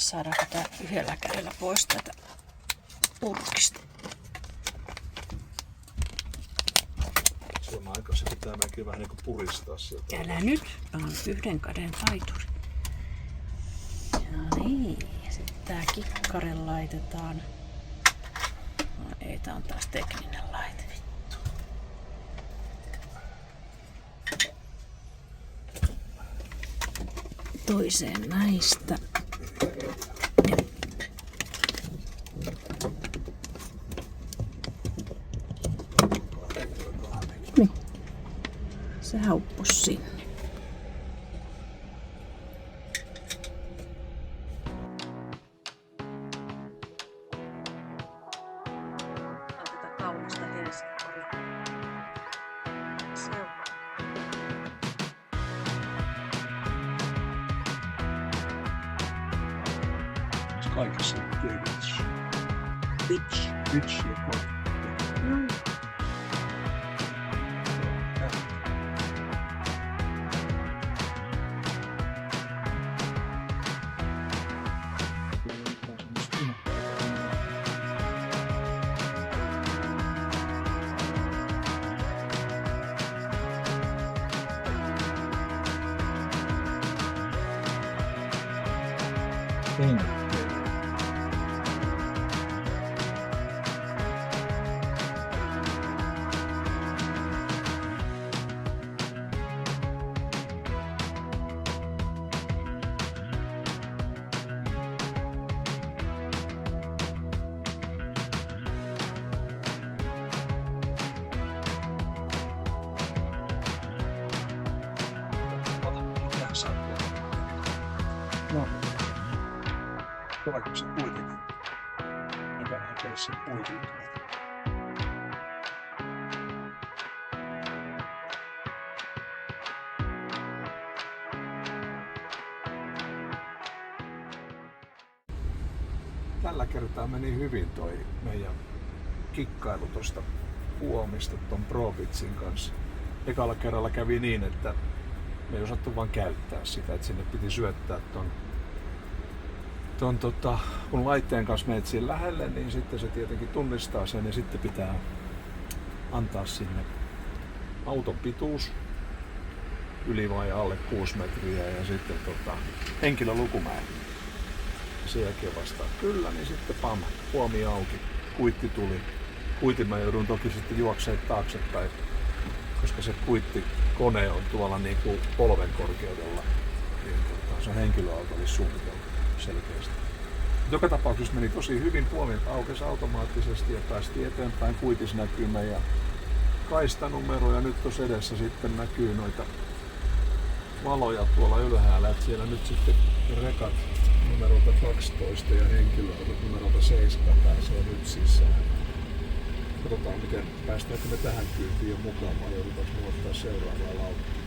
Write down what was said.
saadaanko tää yhdellä kädellä pois tätä purkista. Se on aika, se pitää melkein vähän niin kuin puristaa sieltä. Älä nyt, on yhden käden taituri. No niin, ja sitten tää kikkare laitetaan. No ei, tää on taas tekninen laite. Toiseen näistä. Niin. Se hauppus sinne. Tätä kaunista Helsingin seuraa. Kaikessa David's Bitch. Bitch ja Kortti. No. No, tuleeko se kuitenkin? Mikä hakee sen kuitenkin? Tällä kertaa meni hyvin toi meidän kikkailu tosta Puomista ton Probitsin kanssa. Ekalla kerralla kävi niin, että me ei osattu vaan käyttää sitä, että sinne piti syöttää kun laitteen kanssa menet siinä lähelle, niin sitten se tietenkin tunnistaa sen ja sitten pitää antaa sinne auton pituus yli vai alle 6 metriä ja sitten henkilölukumäärä. Sen jälkeen vastaa kyllä, niin sitten pam, Puomi auki, kuitti tuli. Kuitin mä joudun toki sitten juokseen taaksepäin, koska se kuittikone on tuolla niin kuin polven korkeudella. Niin, se henkilöauto oli suunniteltu selkeästi. Joka tapauksessa meni tosi hyvin, Puomi aukesi automaattisesti ja päästiin eteenpäin, kuitis näkymä ja kaistanumero ja nyt tuossa edessä sitten näkyy noita valoja tuolla ylhäällä, että siellä nyt sitten rekat numerolta 12 ja henkilöautot numerolta 7 pääsee nyt sisään. Katsotaan miten päästäänkö me tähän kyytiin jo mukaan vai joudutaanko me ottaa seuraavaa lautaa.